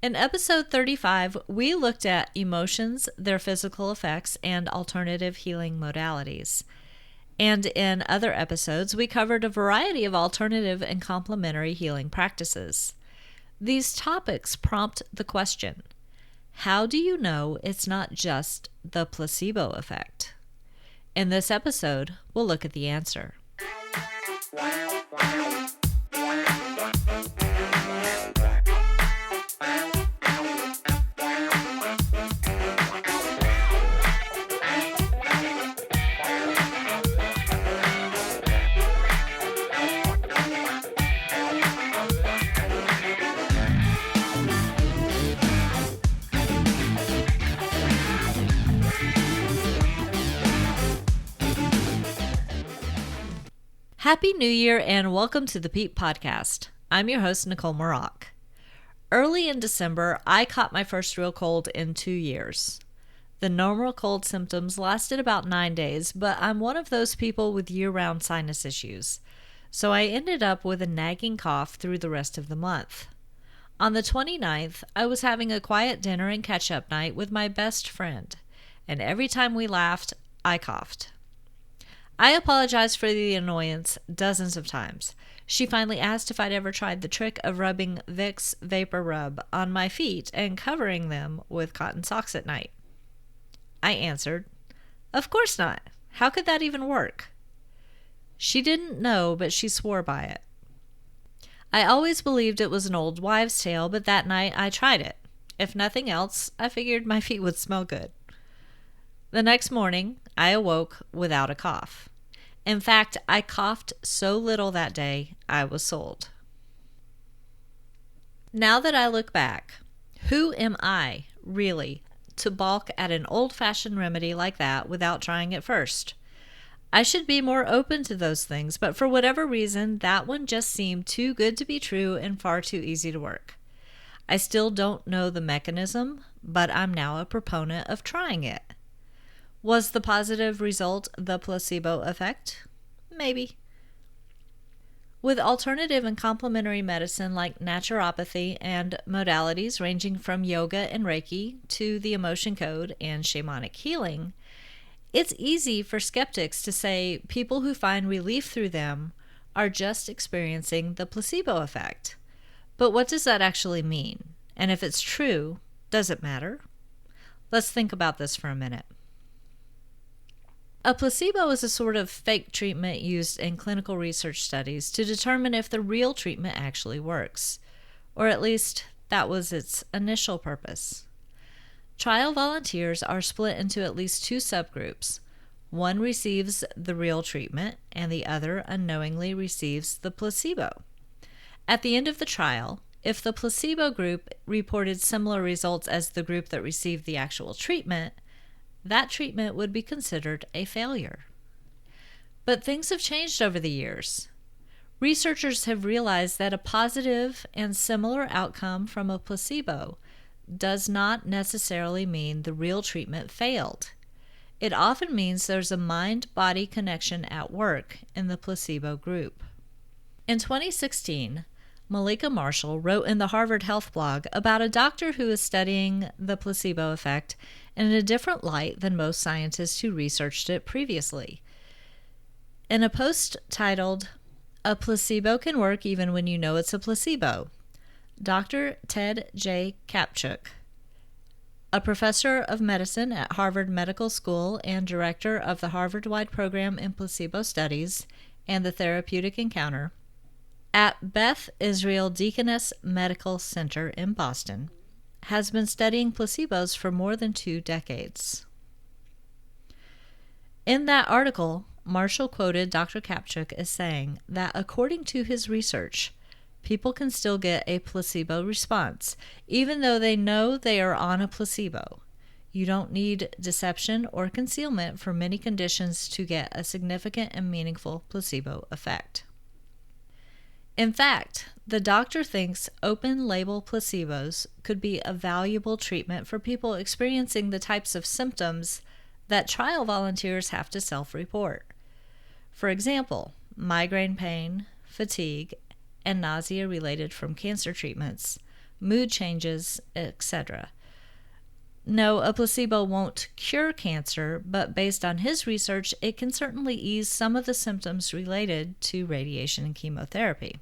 In episode 35, we looked at emotions, their physical effects, and alternative healing modalities. And in other episodes, we covered a variety of alternative and complementary healing practices. These topics prompt the question, how do you know it's not just the placebo effect? In this episode, we'll look at the answer. Happy New Year and welcome to the PEEP Podcast. I'm your host, Nicolle. Early in December, I caught my first real cold in 2 years. The normal cold symptoms lasted about 9 days, but I'm one of those people with year-round sinus issues, so I ended up with a nagging cough through the rest of the month. On the 29th, I was having a quiet dinner and catch-up night with my best friend, and every time we laughed, I coughed. I apologized for the annoyance dozens of times. She finally asked if I'd ever tried the trick of rubbing Vicks Vapor Rub on my feet and covering them with cotton socks at night. I answered, "Of course not. How could that even work?" She didn't know, but she swore by it. I always believed it was an old wives' tale, but that night I tried it. If nothing else, I figured my feet would smell good. The next morning, I awoke without a cough. In fact, I coughed so little that day, I was sold. Now that I look back, who am I, really, to balk at an old-fashioned remedy like that without trying it first? I should be more open to those things, but for whatever reason, that one just seemed too good to be true and far too easy to work. I still don't know the mechanism, but I'm now a proponent of trying it. Was the positive result the placebo effect? Maybe. With alternative and complementary medicine like naturopathy and modalities ranging from yoga and Reiki to the emotion code and shamanic healing, it's easy for skeptics to say people who find relief through them are just experiencing the placebo effect. But what does that actually mean? And if it's true, does it matter? Let's think about this for a minute. A placebo is a sort of fake treatment used in clinical research studies to determine if the real treatment actually works, or at least that was its initial purpose. Trial volunteers are split into at least 2 subgroups. One receives the real treatment, and the other unknowingly receives the placebo. At the end of the trial, if the placebo group reported similar results as the group that received the actual treatment, that treatment would be considered a failure. But things have changed over the years. Researchers have realized that a positive and similar outcome from a placebo does not necessarily mean the real treatment failed. It often means there's a mind-body connection at work in the placebo group. In 2016, Malika Marshall wrote in the Harvard Health blog about a doctor who is studying the placebo effect in a different light than most scientists who researched it previously. In a post titled, "A Placebo Can Work Even When You Know It's a Placebo," Dr. Ted J. Kapchuk, a professor of medicine at Harvard Medical School and director of the Harvard-wide program in placebo studies and the therapeutic encounter, at Beth Israel Deaconess Medical Center in Boston, has been studying placebos for more than 2 decades. In that article, Marshall quoted Dr. Kapchuk as saying that according to his research, people can still get a placebo response, even though they know they are on a placebo. You don't need deception or concealment for many conditions to get a significant and meaningful placebo effect. In fact, the doctor thinks open-label placebos could be a valuable treatment for people experiencing the types of symptoms that trial volunteers have to self-report. For example, migraine pain, fatigue, and nausea related from cancer treatments, mood changes, etc. No, a placebo won't cure cancer, but based on his research, it can certainly ease some of the symptoms related to radiation and chemotherapy.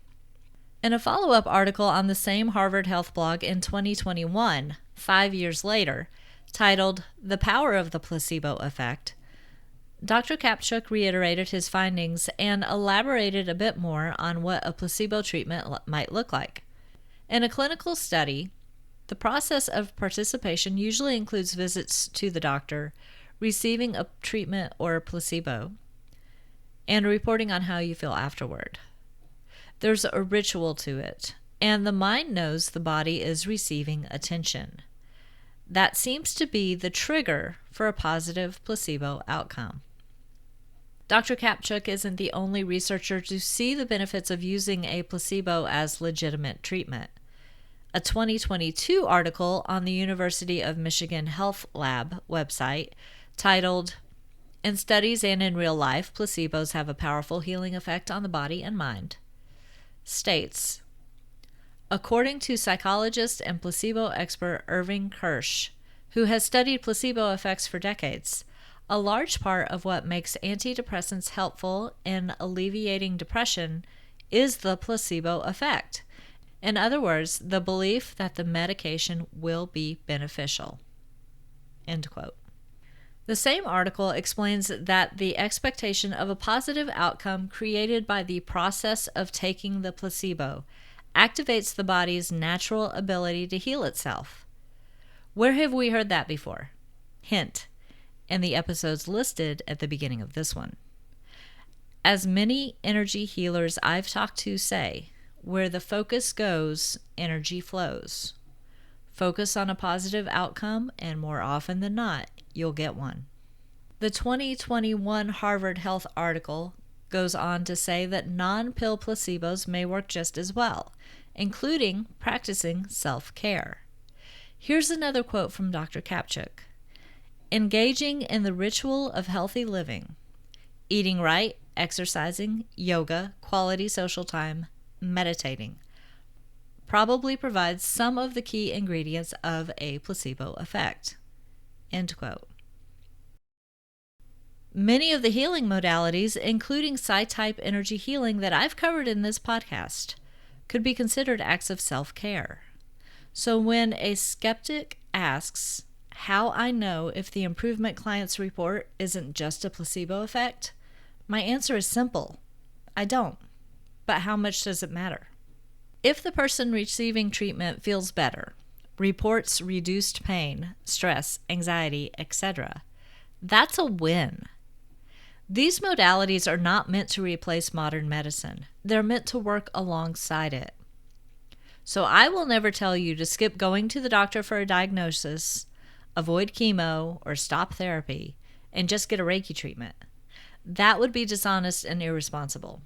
In a follow-up article on the same Harvard Health blog in 2021, 5 years later, titled "The Power of the Placebo Effect," Dr. Kapchuk reiterated his findings and elaborated a bit more on what a placebo treatment might look like. In a clinical study, the process of participation usually includes visits to the doctor, receiving a treatment or a placebo, and reporting on how you feel afterward. There's a ritual to it, and the mind knows the body is receiving attention. That seems to be the trigger for a positive placebo outcome. Dr. Kapchuk isn't the only researcher to see the benefits of using a placebo as legitimate treatment. A 2022 article on the University of Michigan Health Lab website titled, "In Studies and in Real Life, Placebos Have a Powerful Healing Effect on the Body and Mind," states, according to psychologist and placebo expert Irving Kirsch, who has studied placebo effects for decades, a large part of what makes antidepressants helpful in alleviating depression is the placebo effect. In other words, the belief that the medication will be beneficial. End quote. The same article explains that the expectation of a positive outcome created by the process of taking the placebo activates the body's natural ability to heal itself. Where have we heard that before? Hint, in the episodes listed at the beginning of this one. As many energy healers I've talked to say, where the focus goes, energy flows. Focus on a positive outcome, and more often than not, you'll get one. The 2021 Harvard Health article goes on to say that non-pill placebos may work just as well, including practicing self-care. Here's another quote from Dr. Kapchuk. Engaging in the ritual of healthy living, eating right, exercising, yoga, quality social time, meditating, probably provides some of the key ingredients of a placebo effect. End quote. Many of the healing modalities, including psi-type energy healing that I've covered in this podcast, could be considered acts of self-care. So when a skeptic asks how I know if the improvement clients report isn't just a placebo effect, my answer is simple. I don't. But how much does it matter? If the person receiving treatment feels better, reports reduced pain, stress, anxiety, etc., that's a win. These modalities are not meant to replace modern medicine. They're meant to work alongside it. So I will never tell you to skip going to the doctor for a diagnosis, avoid chemo, or stop therapy, and just get a Reiki treatment. That would be dishonest and irresponsible.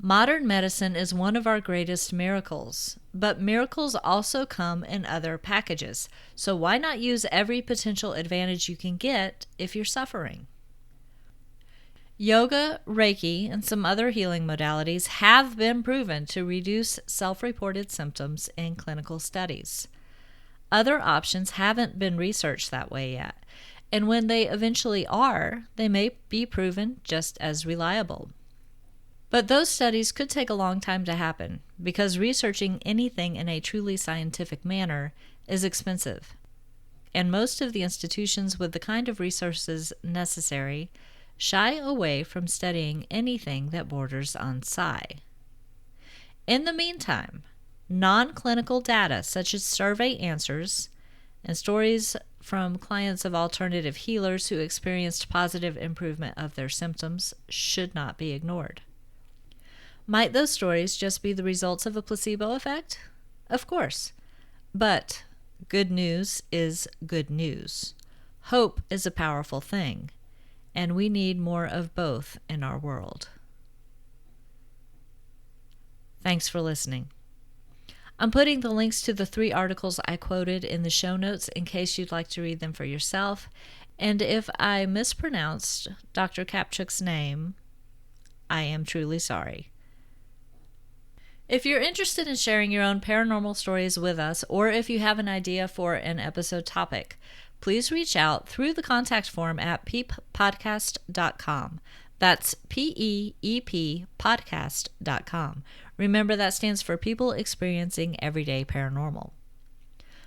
Modern medicine is one of our greatest miracles, but miracles also come in other packages. So why not use every potential advantage you can get if you're suffering? Yoga, Reiki, and some other healing modalities have been proven to reduce self-reported symptoms in clinical studies. Other options haven't been researched that way yet, and when they eventually are, they may be proven just as reliable. But those studies could take a long time to happen because researching anything in a truly scientific manner is expensive. And most of the institutions with the kind of resources necessary shy away from studying anything that borders on psi. In the meantime, non-clinical data such as survey answers and stories from clients of alternative healers who experienced positive improvement of their symptoms should not be ignored. Might those stories just be the results of a placebo effect? Of course. But good news is good news. Hope is a powerful thing, and we need more of both in our world. Thanks for listening. I'm putting the links to the 3 articles I quoted in the show notes in case you'd like to read them for yourself. And if I mispronounced Dr. Kapchuk's name, I am truly sorry. If you're interested in sharing your own paranormal stories with us, or if you have an idea for an episode topic, please reach out through the contact form at peeppodcast.com. That's PEEP podcast.com. Remember, that stands for People Experiencing Everyday Paranormal.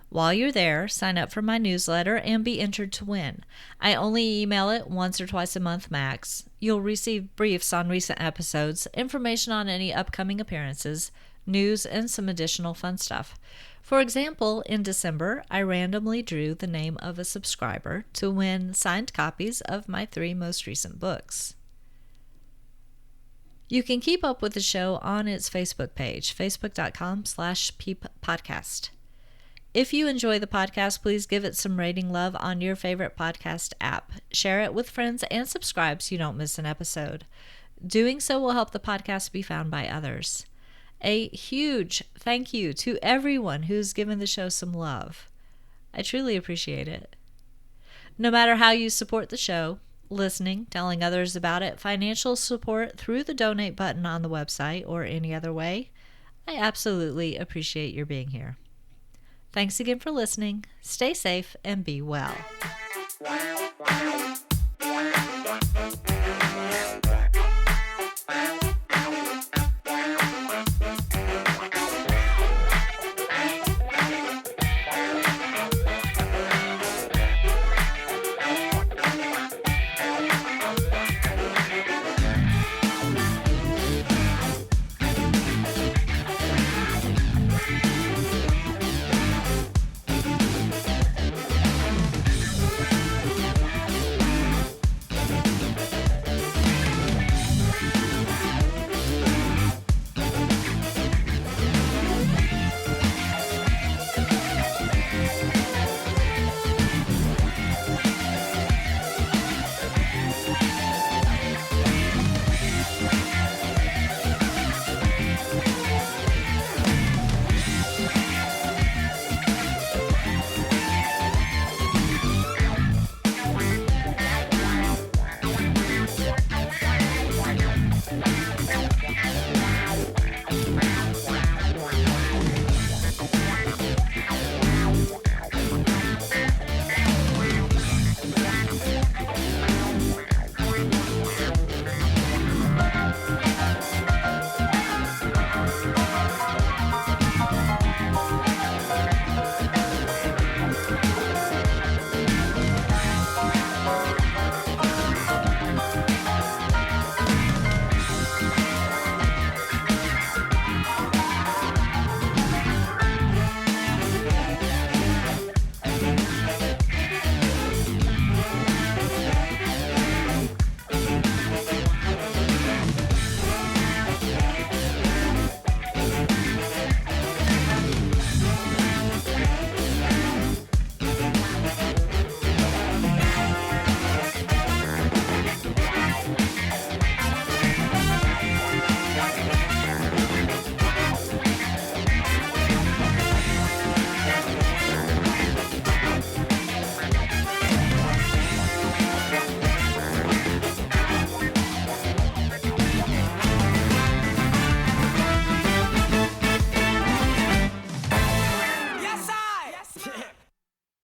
While you're there, sign up for my newsletter and be entered to win. I only email it once or twice a month max. You'll receive briefs on recent episodes, information on any upcoming appearances, news, and some additional fun stuff. For example, in December, I randomly drew the name of a subscriber to win signed copies of my 3 most recent books. You can keep up with the show on its Facebook page, facebook.com/peeppodcast. If you enjoy the podcast, please give it some rating love on your favorite podcast app. Share it with friends and subscribe so you don't miss an episode. Doing so will help the podcast be found by others. A huge thank you to everyone who's given the show some love. I truly appreciate it. No matter how you support the show, listening, telling others about it, financial support through the donate button on the website, or any other way, I absolutely appreciate your being here. Thanks again for listening. Stay safe and be well.